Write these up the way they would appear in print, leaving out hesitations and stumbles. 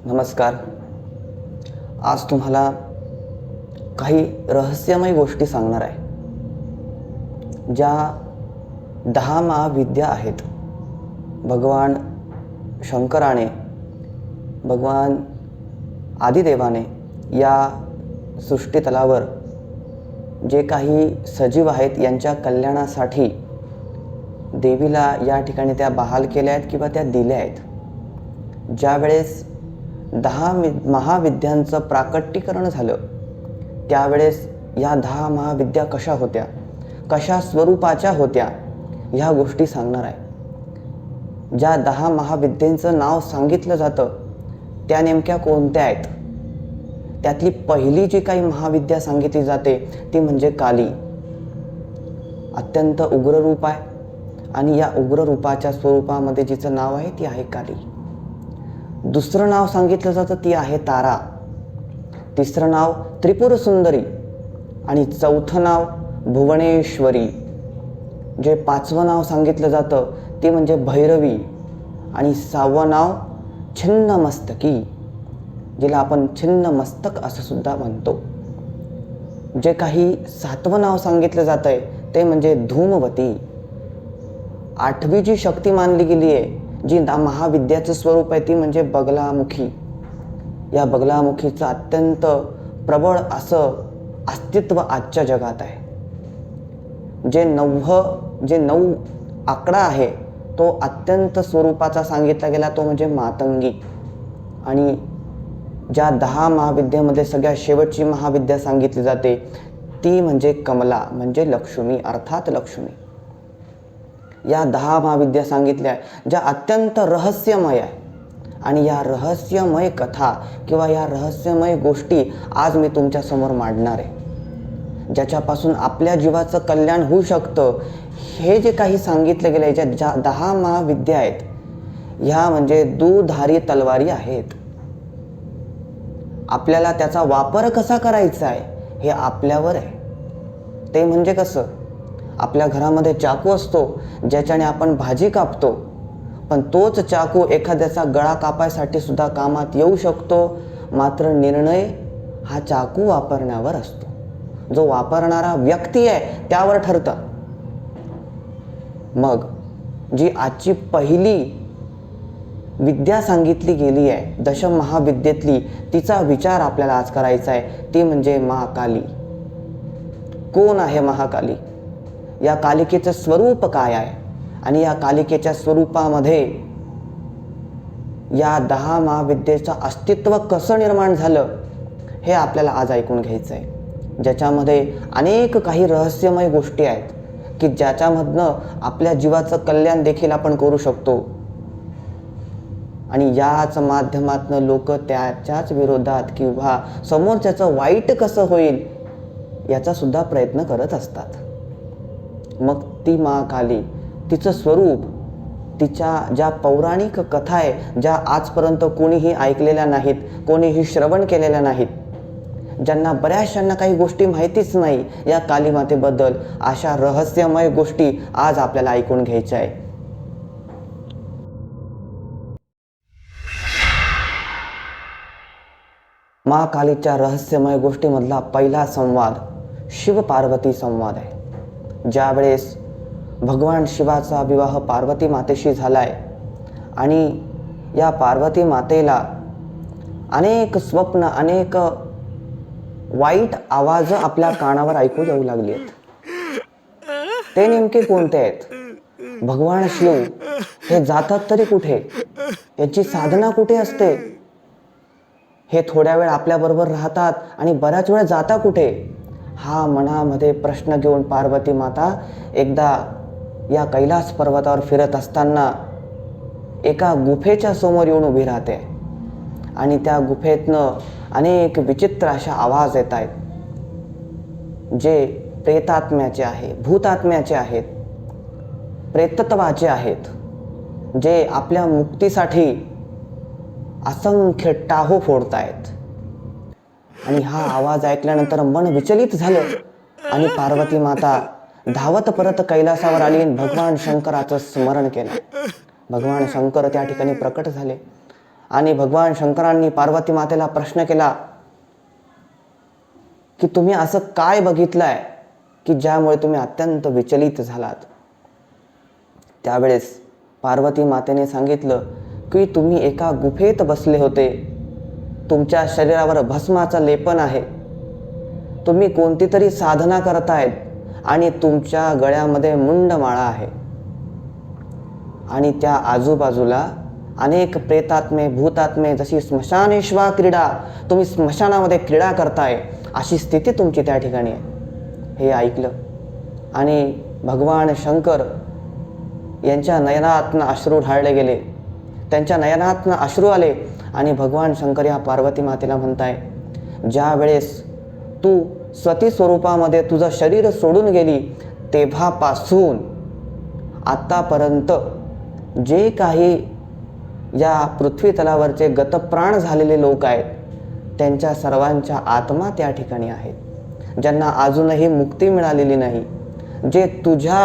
नमस्कार. आज तुम्हाला काही रहस्यमय गोष्टी सांगणार आहे. ज्या 10 महाविद्या आहेत. भगवान शंकराने, भगवान आदिदेवाने या सृष्टीतलावर जे काही सजीव आहेत यांच्या कल्याणासाठी देवीला या ठिकाणी त्या बहाल केल्या आहेत किंवा त्या दिल्या आहेत. ज्यावेळेस 10 महाविद्यांचं प्राकट्यीकरण झालं त्यावेळेस या 10 महाविद्या कशा होत्या, कशा स्वरूपाच्या होत्या, ह्या गोष्टी सांगणार आहे. ज्या 10 महाविद्यांचं नाव सांगितलं जातं त्या नेमक्या कोणत्या आहेत? त्यातली पहिली जी काही महाविद्या सांगितली जाते ती म्हणजे काली. अत्यंत उग्र रूप आहे आणि या उग्र रूपाच्या स्वरूपामध्ये जिचं नाव आहे ती आहे काली. दुसरं नाव सांगितलं जातं ती आहे तारा. तिसरं नाव त्रिपुर सुंदरी आणि चौथं नाव भुवनेश्वरी. जे 5वं नाव सांगितलं जातं ती म्हणजे भैरवी आणि 6वं नाव छिन्नमस्तकी, जिला आपण छिन्नमस्तक असं सुद्धा म्हणतो. जे काही 7वं नाव सांगितलं जातं आहे ते म्हणजे धूमवती. 8वी जी शक्ती मानली गेली आहे, जी महाविद्याचं स्वरूप आहे ती म्हणजे बगलामुखी. या बगलामुखीचं अत्यंत प्रबळ असं अस्तित्व आजच्या जगात आहे. जे 9 आकडा आहे तो अत्यंत स्वरूपाचा सांगितला गेला तो म्हणजे मातंगी. आणि ज्या 10 महाविद्येमध्ये सगळ्यात शेवटची महाविद्या सांगितली जाते ती म्हणजे कमला, म्हणजे लक्ष्मी, अर्थात लक्ष्मी. या 10 महाविद्या सांगितल्या ज्या अत्यंत रहस्यमय आहे. आणि या रहस्यमय कथा किंवा या रहस्यमय गोष्टी आज मी तुमच्यासमोर मांडणार आहे. ज्याच्यापासून आपल्या जीवाचं कल्याण होऊ शकतं. हे जे काही सांगितलं गेलं आहे, ज्या 10 महाविद्या आहेत ह्या म्हणजे दुधारी तलवारी आहेत. आपल्याला त्याचा वापर कसा करायचा आहे हे आपल्यावर आहे. ते म्हणजे कसं? आपल्या घरामध्ये चाकू असतो ज्याच्याने आपण भाजी कापतो, पण तोच चाकू एखाद्याचा गळा कापायसाठी सुद्धा कामात येऊ शकतो. मात्र निर्णय हा चाकू वापरण्यावर असतो. जो वापरणारा व्यक्ती आहे त्यावर ठरतं. मग जी आजची पहिली विद्या सांगितली गेली आहे दशमहाविद्येतली, तिचा विचार आपल्याला आज करायचा आहे. ती म्हणजे महाकाली. कोण आहे महाकाली? या कालिकेचं स्वरूप काय आहे आणि या कालिकेच्या स्वरूपामध्ये या 10 महाविद्येचं अस्तित्व कसं निर्माण झालं हे आपल्याला आज ऐकून घ्यायचं आहे. ज्याच्यामध्ये अनेक काही रहस्यमय गोष्टी आहेत की ज्याच्यामधनं आपल्या जीवाचं कल्याण देखील आपण करू शकतो. आणि याच माध्यमातून लोक त्याच्याच विरोधात किंवा समोरच्याचं वाईट कसं होईल याचा सुद्धा प्रयत्न करत असतात. मग ती महाकाली, तिचं स्वरूप, तिच्या ज्या पौराणिक कथा आहे ज्या आजपर्यंत कोणीही ऐकलेल्या नाहीत, कोणीही श्रवण केलेल्या नाहीत, ज्यांना बऱ्याचशांना काही गोष्टी माहितीच नाही या कालीमातेबद्दल, अशा रहस्यमय गोष्टी आज आपल्याला ऐकून घ्यायच्या आहे. महाकालीच्या रहस्यमय गोष्टीमधला पहिला संवाद शिव-पार्वती संवाद आहे. ज्यावेळेस भगवान शिवाचा विवाह पार्वती मातेशी झालाय आणि या पार्वती मातेला अनेक स्वप्न, अनेक वाईट आवाज आपल्या कानावर ऐकू येऊ लागली आहेत. ते नेमके कोणते आहेत? भगवान शिव हे जातात तरी कुठे? याची साधना कुठे असते? हे थोड्या वेळ आपल्याबरोबर राहतात आणि बऱ्याच वेळ जाता कुठे? हा मनामध्ये प्रश्न घेऊन पार्वती माता एकदा या कैलास पर्वतावर फिरत असताना एका गुफेच्या समोर येऊन उभी राहते. आणि त्या गुफेतनं अनेक विचित्र अशा आवाज येत आहेत, जे प्रेतात्म्याचे आहे, भूतात्म्याचे आहेत, प्रेतत्वाचे आहेत, जे आपल्या मुक्तीसाठी असंख्य टाहो फोडतायत. आणि हा आवाज ऐकल्यानंतर मन विचलित झालं आणि पार्वती माता धावत परत कैलासावर आली आणि भगवान शंकराचं स्मरण केलं. भगवान शंकर त्या ठिकाणी प्रकट झाले आणि भगवान शंकरांनी पार्वती मातेला प्रश्न केला की तुम्ही असं काय बघितलंय की ज्यामुळे तुम्ही अत्यंत विचलित झालात. त्यावेळेस पार्वती मातेने सांगितलं की तुम्ही एका गुफेत बसले होते, तुमच्या शरीरावर भस्माचं लेपन आहे, तुम्ही कोणती तरी साधना करतायत आणि तुमच्या गळ्यामध्ये मुंडमाळा आहे आणि त्या आजूबाजूला अनेक प्रेतात्मे भूतात्मे, जशी स्मशानेश्वा क्रीडा, तुम्ही स्मशानामध्ये क्रीडा करताय अशी स्थिती तुमची त्या ठिकाणी आहे. हे ऐकलं आणि भगवान शंकर यांच्या नयनातनं अश्रू ढाळले गेले, त्यांच्या नयनातनं अश्रू आले आणि भगवान शंकर या पार्वती मातेला म्हणताय, ज्या वेळेस तू सती स्वरूपामध्ये तुझं शरीर सोडून गेली तेव्हापासून आत्तापर्यंत जे काही या पृथ्वी तलावरचे गतप्राण झालेले लोक आहेत त्यांच्या सर्वांच्या आत्मा त्या ठिकाणी आहेत, ज्यांना अजूनही मुक्ती मिळालेली नाही, जे तुझ्या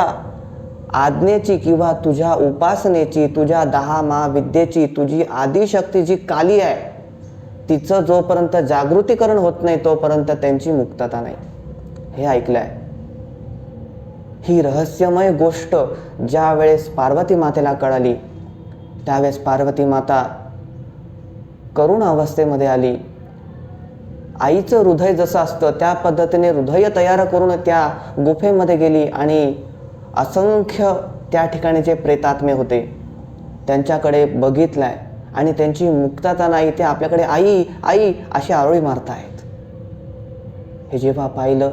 आज्ञेची किंवा तुझ्या उपासनेची, तुझ्या 10 महाविद्येची, तुझी आदिशक्ती जी काली आहे तिचं जोपर्यंत जागृतीकरण होत नाही तोपर्यंत त्यांची मुक्तता नाही. हे ऐकलंय. ही रहस्यमय गोष्ट ज्या वेळेस पार्वती मातेला कळाली त्यावेळेस पार्वती माता करुण अवस्थेमध्ये आली. आईचं हृदय जसं असतं त्या पद्धतीने हृदय तयार करून त्या गुफेमध्ये गेली आणि असंख्य त्या ठिकाणी जे प्रेतात्मे होते त्यांच्याकडे बघितलाय आणि त्यांची मुक्तता नाही, ते आपल्याकडे आई आई अशी आरोळी मारतायत. हे जेव्हा पाहिलं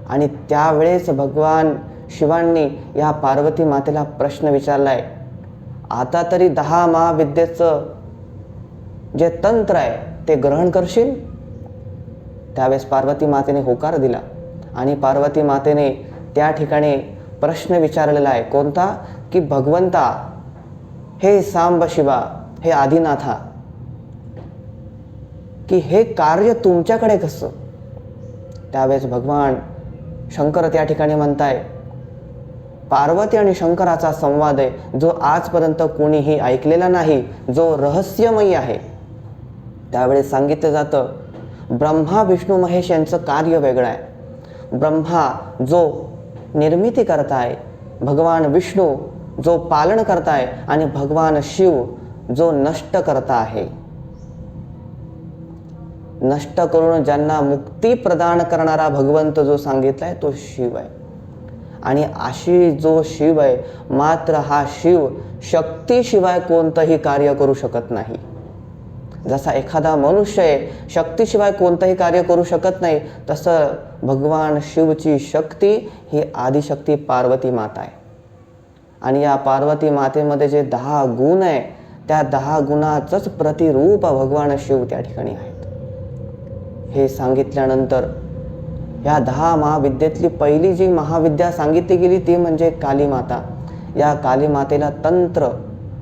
आणि त्यावेळेस भगवान शिवांनी या पार्वती मातेला प्रश्न विचारलाय, आता तरी 10 महाविद्येचं जे तंत्र आहे ते ग्रहण करशील? त्यावेळेस पार्वती मातेने होकार दिला आणि पार्वती मातेने त्या ठिकाणी प्रश्न विचारलेला आहे. कोणता? की भगवंता, हे सांब शिवा, हे आदिनाथा, की हे कार्य तुमच्याकडे कसं? त्यावेळेस भगवान शंकर त्या ठिकाणी म्हणताय, पार्वती आणि शंकराचा संवाद आहे जो आजपर्यंत कोणीही ऐकलेला नाही, जो रहस्यमयी आहे. त्यावेळेस सांगितलं जातं ब्रह्मा विष्णू महेश यांचं कार्य वेगळं आहे. ब्रह्मा जो निर्मिती करताय, भगवान विष्णू जो पालन करताय आणि भगवान शिव जो नष्ट करता आहे. नष्ट करून ज्यांना मुक्ती प्रदान करणारा भगवंत जो सांगितलाय तो शिव आहे. आणि अशी जो शिव आहे, मात्र हा शिव शक्तीशिवाय कोणतंही कार्य करू शकत नाही. जसा एखादा मनुष्य आहे शक्तीशिवाय कोणतंही कार्य करू शकत नाही, तसं भगवान शिवची शक्ती ही आदिशक्ती पार्वती माता आहे. आणि या पार्वती मातेमध्ये जे 10 गुण आहे त्या 10 गुणाचंच प्रतिरूप भगवान शिव त्या ठिकाणी आहेत. हे सांगितल्यानंतर या 10 महाविद्येतली पहिली जी महाविद्या सांगितली गेली ती म्हणजे काली माता. या काली मातेला तंत्र,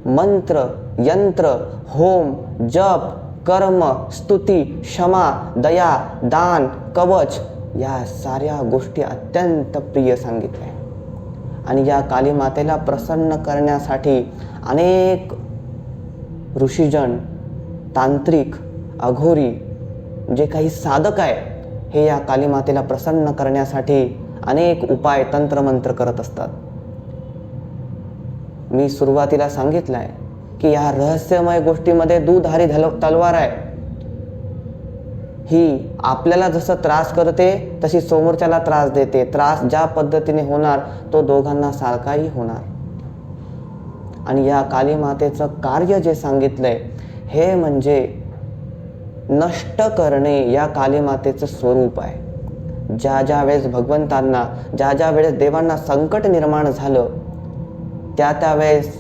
मंत्र, यंत्र, होम, जप, कर्म, स्तुती, क्षमा, दया, दान, कवच या साऱ्या गोष्टी अत्यंत प्रिय सांगितल्या. आणि या काली मातेला प्रसन्न करण्यासाठी अनेक ऋषीजन, तांत्रिक, अघोरी जे काही साधक आहे हे या काली मातेला प्रसन्न करण्यासाठी अनेक उपाय तंत्रमंत्र करत असतात. मी सुरुवातीला सांगितलंय की या रहस्यमय गोष्टीमध्ये दुधारी तलवार आहे. ही आपल्याला जसं त्रास करते तशी समोरच्याला त्रास देते. त्रास ज्या पद्धतीने होणार तो दोघांना सारखाही होणार. आणि या काली मातेचं कार्य जे सांगितलंय हे म्हणजे नष्ट करणे या काली मातेचं स्वरूप आहे. ज्या ज्या वेळेस भगवंतांना, ज्या ज्या वेळेस देवांना संकट निर्माण झालं त्या त्यावेळेस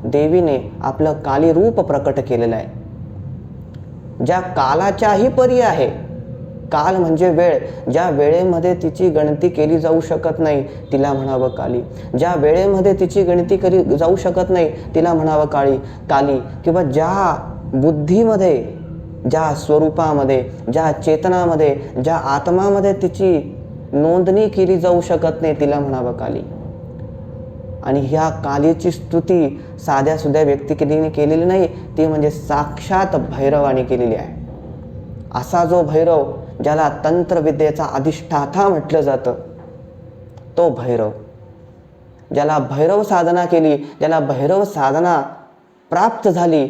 देवीने आपलं काली रूप प्रकट केलेलं आहे. ज्या कालाच्याही परी आहे. काल म्हणजे वेळ. ज्या वेळेमध्ये तिची गणती केली जाऊ शकत नाही तिला म्हणावं काली. ज्या वेळेमध्ये तिची गणती केली जाऊ शकत नाही तिला म्हणावं काली. किंवा ज्या बुद्धीमध्ये, ज्या स्वरूपामध्ये, ज्या चेतनामध्ये, ज्या आत्मामध्ये तिची नोंदणी केली जाऊ शकत नाही तिला म्हणावं काली. आणि ह्या कालीची स्तुती साध्या सुध्या व्यक्तीने केलेली नाही, ती म्हणजे साक्षात भैरवाने केलेली आहे. असा जो भैरव ज्याला तंत्रविद्येचा अधिष्ठाता म्हटलं जातं, तो भैरव, ज्याला भैरव साधना केली, ज्याला भैरव साधना प्राप्त झाली,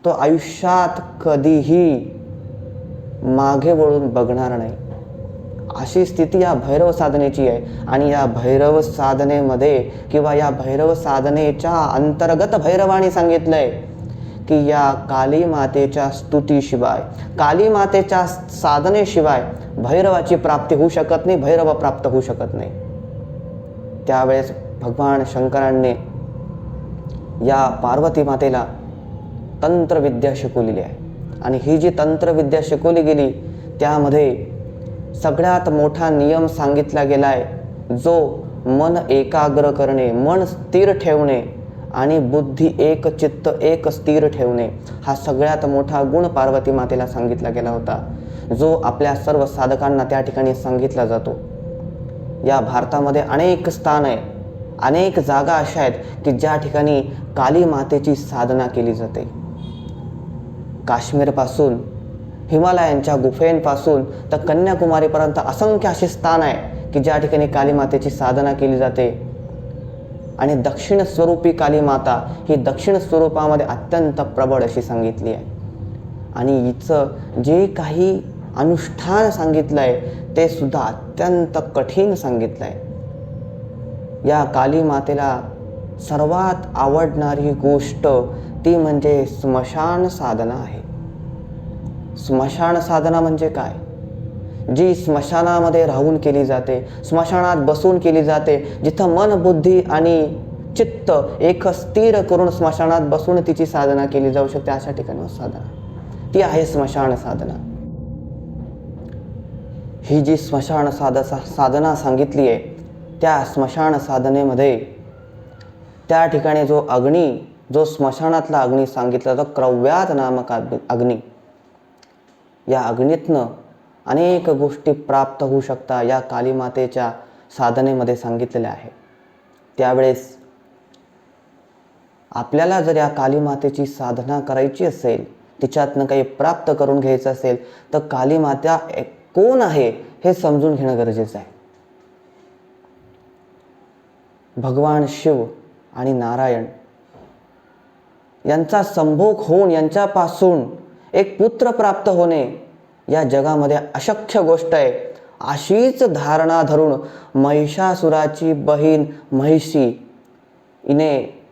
तो आयुष्यात कधीही मागे वळून बघणार नाही. अशी स्थिती या भैरव साधनेची आहे. आणि या भैरव साधनेमध्ये किंवा या भैरव साधनेच्या अंतर्गत भैरवाने सांगितलंय की या काली मातेच्या स्तुतीशिवाय, काली मातेच्या साधनेशिवाय भैरवाची प्राप्ती होऊ शकत नाही, भैरव प्राप्त होऊ शकत नाही. त्यावेळेस भगवान शंकरांनी या पार्वती मातेला तंत्रविद्या शिकवलेली आहे. आणि ही जी तंत्रविद्या शिकवली गेली त्यामध्ये सगळ्यात मोठा नियम सांगितला गेलाय, जो मन एकाग्र करणे, मन स्थिर ठेवणे आणि बुद्धी एक चित्त एक स्थिर ठेवणे, हा सगळ्यात मोठा गुण पार्वती मातेला सांगितला गेला होता, जो आपल्या सर्व साधकांना त्या ठिकाणी सांगितला जातो. या भारतामध्ये अनेक स्थान आहे, अनेक जागा अशा आहेत की ज्या ठिकाणी काली मातेची साधना केली जाते. काश्मीरपासून हिमालयांच्या गुफेंपासून तर कन्याकुमारीपर्यंत असंख्य असे स्थान आहे की ज्या ठिकाणी काली मातेची साधना केली जाते. आणि दक्षिण स्वरूपी काली माता ही दक्षिण स्वरूपामध्ये अत्यंत प्रबळ अशी सांगितली आहे. आणि हिचं जे काही अनुष्ठान सांगितलं आहे ते सुद्धा अत्यंत कठीण सांगितलं आहे. या काली मातेला सर्वात आवडणारी गोष्ट ती म्हणजे स्मशान साधना आहे. स्मशान साधना म्हणजे काय? जी स्मशानामध्ये राहून केली जाते, स्मशानात बसून केली जाते, जिथं मन बुद्धी आणि चित्त एक स्थिर करून स्मशानात बसून तिची साधना केली जाऊ शकते, अशा ठिकाणी साधना ती आहे स्मशान साधना. ही जी स्मशान साधना सांगितली आहे त्या स्मशान साधनेमध्ये त्या ठिकाणी जो अग्नी, जो स्मशानातला अग्नी सांगितला तो क्रव्यात नामक अग्नी, या अग्नीतनं अनेक गोष्टी प्राप्त होऊ शकतात, या काली मातेच्या साधनेमध्ये सांगितलेल्या आहे. त्यावेळेस आपल्याला जर या काली मातेची साधना करायची असेल, तिच्यातनं काही प्राप्त करून घ्यायचं असेल, तर काली माता कोण आहे हे समजून घेणं गरजेचं आहे. भगवान शिव आणि नारायण यांचा संभोग होऊन यांच्यापासून एक पुत्र प्राप्त होणे या जगामध्ये अशक्य गोष्ट आहे. अशीच धारणा धरून महिषासुराची बहीण महिषी हिने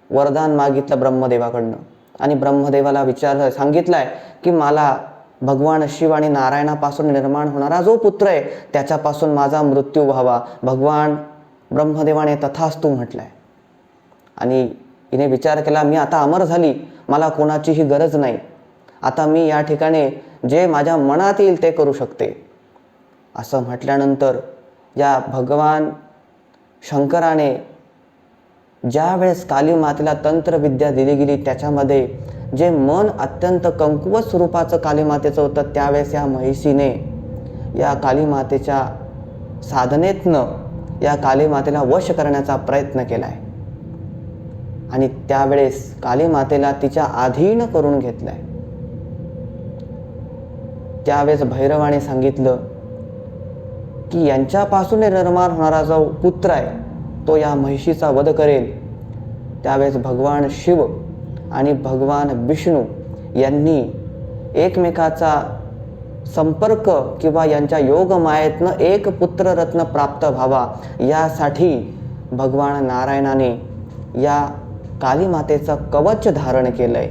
वरदान मागितलं ब्रह्मदेवाकडनं. आणि ब्रह्मदेवाला सांगितलंय की मला भगवान शिव आणि नारायणापासून निर्माण होणारा जो पुत्र आहे त्याच्यापासून माझा मृत्यू व्हावा. भगवान ब्रह्मदेवाने तथास्तु म्हटलंय. आणि हिने विचार केला, मी आता अमर झाली, मला कोणाचीही गरज नाही, आता मी या ठिकाणी जे माझ्या मनात येईल ते करू शकते. असं म्हटल्यानंतर या भगवान शंकराने ज्या वेळेस काली मातेला तंत्रविद्या दिली गेली त्याच्यामध्ये जे मन अत्यंत कमकुवत स्वरूपाचं काली मातेचं होतं, त्यावेळेस या महिषीने या काली मातेच्या साधनेतनं या काली मातेला वश करण्याचा प्रयत्न केला आहे. आणि त्यावेळेस काली मातेला तिच्या अधीन करून घेतलंय. त्यावेळेस भैरवाने सांगितलं की यांच्यापासून निर्माण होणारा जो पुत्र आहे तो या महिषीचा वध करेल. त्यावेळेस भगवान शिव आणि भगवान विष्णू यांनी एकमेकाचा संपर्क किंवा यांच्या योगमायेतनं एक पुत्ररत्न प्राप्त व्हावा यासाठी भगवान नारायणाने या काली मातेचं कवच धारण केलंय.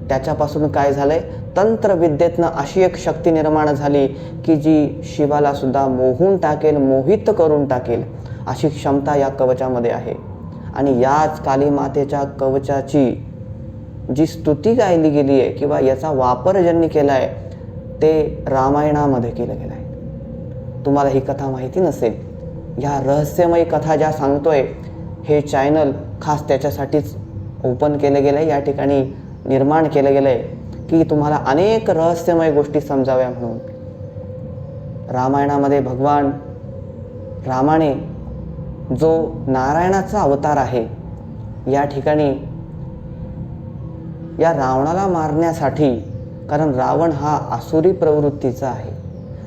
त्याच्यापासून काय झालंय, तंत्रविद्येतनं अशी एक शक्ती निर्माण झाली की जी शिवाला सुद्धा मोहून टाकेल, मोहित करून टाकेल अशी क्षमता या कवचामध्ये आहे. आणि याच काली मातेच्या कवचाची जी स्तुती गायली गेली आहे किंवा याचा वापर ज्यांनी केला आहे ते रामायणामध्ये केलं गेलं आहे. तुम्हाला ही कथा माहिती नसेल, ह्या रहस्यमयी कथा ज्या सांगतोय हे चॅनल खास त्याच्यासाठीच ओपन केलं गेलं आहे, या ठिकाणी निर्माण केलं गेलं आहे की तुम्हाला अनेक रहस्यमय गोष्टी समजाव्या म्हणून. रामायणामध्ये भगवान रामाने जो नारायणाचा अवतार आहे या ठिकाणी या रावणाला मारण्यासाठी, कारण रावण हा आसुरी प्रवृत्तीचा आहे,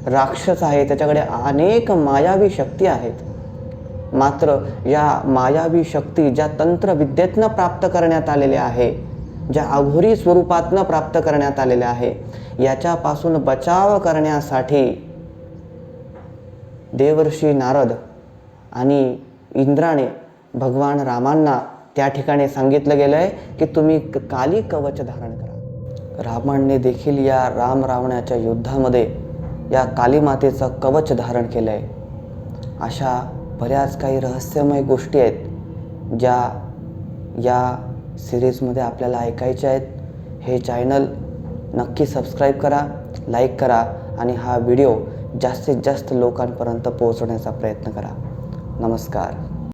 राक्षस आहे, त्याच्याकडे अनेक मायावी शक्ती आहेत. मात्र या मायावी शक्ती ज्या तंत्रविद्येतनं प्राप्त करण्यात आलेल्या आहे, ज्या अघोरी स्वरूपातनं प्राप्त करण्यात आलेल्या आहे, याच्यापासून बचाव करण्यासाठी देवर्षी नारद आणि इंद्राने भगवान रामांना त्या ठिकाणी सांगितलं गेलं आहे की तुम्ही काली कवच धारण करा. रामाने देखील या राम रावणाच्या युद्धामध्ये या कालीमातेचं कवच धारण केलं आहे. अशा बऱ्याच काही रहस्यमय गोष्टी आहेत ज्या या सिरीजमध्ये आपल्याला ऐकायच्या आहेत. हे चॅनल नक्की सबस्क्राईब करा, लाईक करा आणि हा व्हिडिओ जास्तीत जास्त लोकांपर्यंत पोहोचवण्याचा प्रयत्न करा. नमस्कार.